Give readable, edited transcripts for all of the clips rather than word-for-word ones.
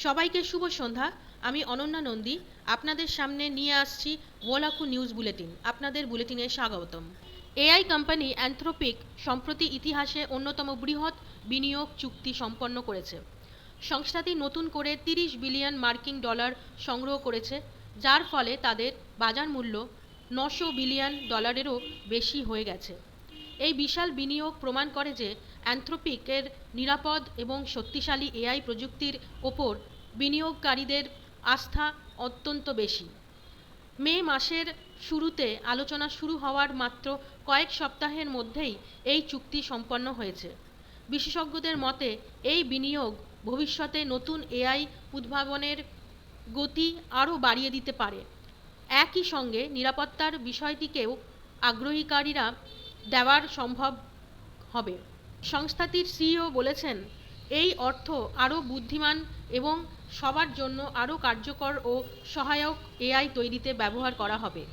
সবাইকে শুভ সন্ধ্যা। আমি অনন্যা নন্দী আপনাদের সামনে নিয়ে আসছি ওলাকু নিউজ বুলেটিন। আপনাদের বুলেটিনে স্বাগতম। এআই কোম্পানি অ্যানথ্রোপিক সম্প্রতি ইতিহাসে অন্যতম বৃহৎ বিনিয়োগ চুক্তি সম্পন্ন করেছে। সংস্থাটি নতুন করে 30 বিলিয়ন মার্কিন ডলার সংগ্রহ করেছে, যার ফলে তাদের বাজার মূল্য 900 বিলিয়ন ডলারেরও বেশি হয়ে গেছে। এই বিশাল বিনিয়োগ প্রমাণ করে যে অ্যানথ্রোপিকের নিরাপদ এবং শক্তিশালী এআই প্রযুক্তির ওপর বিনিয়োগকারীদের আস্থা অত্যন্ত বেশি। মে মাসের শুরুতে আলোচনা শুরু হওয়ার মাত্র কয়েক সপ্তাহের মধ্যেই এই চুক্তি সম্পন্ন হয়েছে। বিশেষজ্ঞদের মতে এই বিনিয়োগ ভবিষ্যতে নতুন এআই উদ্ভাবনের গতি আরও বাড়িয়ে দিতে পারে। একই সঙ্গে নিরাপত্তার বিষয়টিকেও আগ্রহীকারীরা দেওয়ার সম্ভব হবে। সংস্থাটির সিইও বলেছেন, এই অর্থ আরও বুদ্ধিমান এবং সবার জন্য আরও কার্যকর ও সহায়ক এআই তৈরিতে ব্যবহার করা হবে।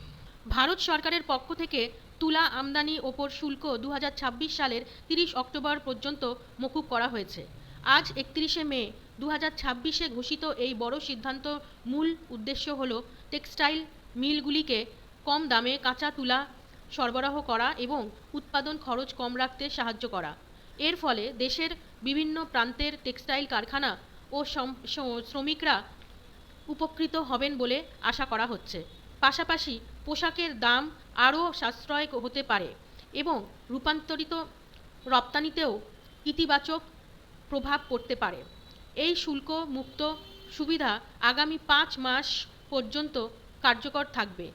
ভারত সরকারের পক্ষ থেকে তুলা আমদানি ওপর শুল্ক 2026 সালের 30 অক্টোবর পর্যন্ত মকুব করা হয়েছে। আজ 31শে মে 2026-এ ঘোষিত এই বড় সিদ্ধান্ত মূল উদ্দেশ্য হল টেক্সটাইল মিলগুলিকে কম দামে কাঁচা তুলা সরবরাহ করা এবং উৎপাদন খরচ কম রাখতে সাহায্য করা। এর ফলে দেশের বিভিন্ন প্রান্তের টেক্সটাইল কারখানা ও শ্রমিকরা উপকৃত হবেন বলে আশা করা হচ্ছে। পাশাপাশি পোশাকের দাম আরও সাশ্রয় হতে পারে এবং রূপান্তরিত রপ্তানিতেও ইতিবাচক প্রভাব পড়তে পারে। এই শুল্ক মুক্ত সুবিধা আগামী 5 মাস পর্যন্ত কার্যকর থাকবে,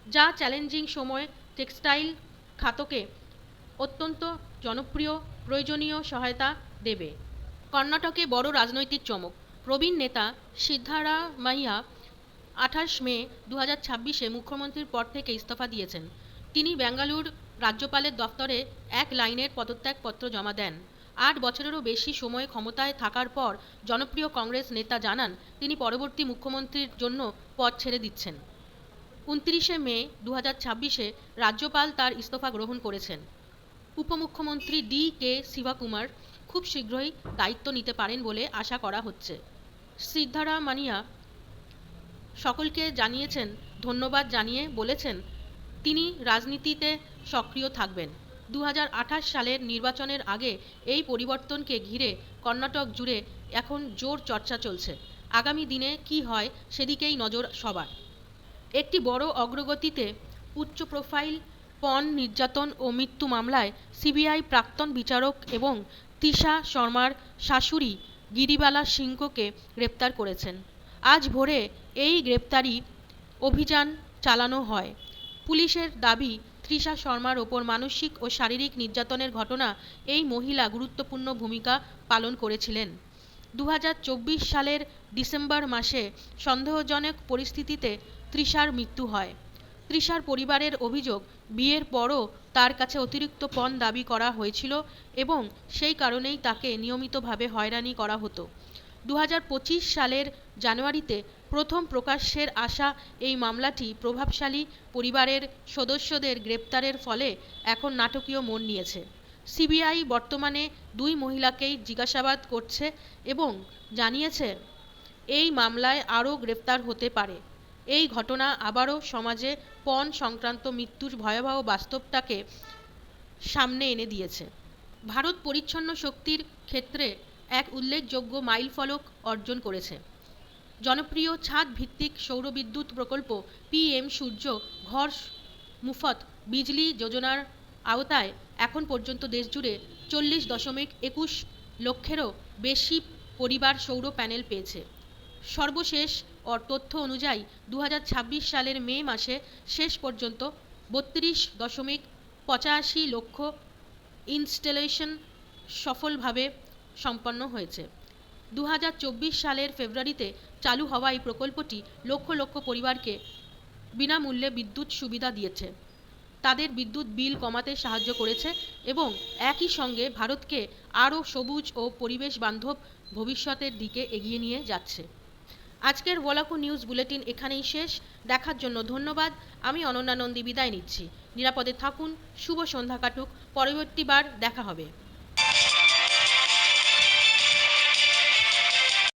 যা চ্যালেঞ্জিং সময়ে টেক্সটাইল খাতকে অত্যন্ত জনপ্রিয় প্রয়োজনীয় সহায়তা দেবে। কর্ণাটকে বড় রাজনৈতিক চমক। প্রবীণ নেতা সিদ্ধারামাইয়া 28 মে 2026-এ মুখ্যমন্ত্রীর পদ থেকে ইস্তফা দিয়েছেন। তিনি বেঙ্গালুরু রাজ্যপালের দফতরে এক লাইনের পদত্যাগপত্র জমা দেন। 8 বছরেরও বেশি সময় ক্ষমতায় থাকার পর জনপ্রিয় কংগ্রেস নেতা জানান তিনি পরবর্তী মুখ্যমন্ত্রীর জন্য পদ ছেড়ে দিচ্ছেন। 29শে মে 2026-এ রাজ্যপাল তার ইস্তফা গ্রহণ করেছেন। উপমুখ্যমন্ত্রী ডি.কে. শিবকুমার খুব শীঘ্রই দায়িত্ব নিতে পারেন বলে আশা করা হচ্ছে। সিদ্ধারামাইয়া সকলকে জানিয়েছেন ধন্যবাদ জানিয়ে বলেছেন তিনি রাজনীতিতে সক্রিয় থাকবেন। 2028 সালের নির্বাচনের আগে এই পরিবর্তনকে ঘিরে কর্ণাটক জুড়ে এখন জোর চর্চা চলছে। আগামী দিনে কি হয় সেদিকেই নজর সবার। একটি বড় অগ্রগতিতে উচ্চ প্রোফাইল পণ নির্যাতন ও মৃত্যু মামলায় সিবিআই প্রাক্তন বিচারক এবং তিশা শর্মার শাশুড়ি গিরিবালা সিংহকে গ্রেপ্তার করেছেন। আজ ভোরে এই গ্রেপ্তারি অভিযান চালানো হয়। পুলিশের দাবি, তৃষা শর্মার ওপর মানসিক ও শারীরিক নির্যাতনের ঘটনা এই মহিলা গুরুত্বপূর্ণ ভূমিকা পালন করেছিলেন। 2024 সালের ডিসেম্বর মাসে সন্দেহজনক পরিস্থিতিতে তৃষার মৃত্যু হয়। তৃষার পরিবারের অভিযোগ, বিয়ের পরও তার কাছে অতিরিক্ত পণ দাবি করা হয়েছিল এবং সেই কারণেই তাকে নিয়মিতভাবে হয়রানি করা হতো। 2025 সালের জানুয়ারিতে প্রথম প্রকাশ্যের আসা এই মামলাটি প্রভাবশালী পরিবারের সদস্যদের গ্রেপ্তারের ফলে এখন নাটকীয় মোড় নিয়েছে। সিবিআই বর্তমানে 2 মহিলাকেই জিজ্ঞাসাবাদ করছে এবং জানিয়েছে এই মামলায় আরও গ্রেপ্তার হতে পারে। এই ঘটনা আবারও সমাজে পণ সংক্রান্ত মৃত্যুর ভয়াবহ বাস্তবটাকে সামনে এনে দিয়েছে। ভারত পরিচ্ছন্ন শক্তির ক্ষেত্রে এক উল্লেখযোগ্য মাইলফলক অর্জন করেছে। জনপ্রিয় ছাদ ভিত্তিক সৌরবিদ্যুৎ প্রকল্প পিএম সূর্য ঘর মুফত বিজলি যোজনার আওতায় এখন পর্যন্ত দেশজুড়ে 40.21 লক্ষেরও বেশি পরিবার সৌর প্যানেল পেয়েছে। সর্বশেষ তথ্য অনুযায়ী 2026 সালের মে মাসে শেষ পর্যন্ত 32.85 লক্ষ ইনস্টলেশন সফলভাবে সম্পন্ন হয়েছে। 2024 সালের ফেব্রুয়ারিতে চালু হওয়া এই প্রকল্পটি লক্ষ লক্ষ পরিবারকে বিনামূল্যে বিদ্যুৎ সুবিধা দিয়েছে, তাদের বিদ্যুৎ বিল কমাতে সাহায্য করেছে এবং একই সঙ্গে ভারতকে আরও সবুজ ও পরিবেশ বান্ধব ভবিষ্যতের দিকে এগিয়ে নিয়ে যাচ্ছে। আজকের ওলাকু নিউজ বুলেটিন এখানেই শেষ। দেখার জন্য ধন্যবাদ। আমি অনন্যা নন্দী বিদায় নিচ্ছি। নিরাপদে থাকুন, শুভ সন্ধ্যা কাটুক। পরবর্তীবার দেখা হবে।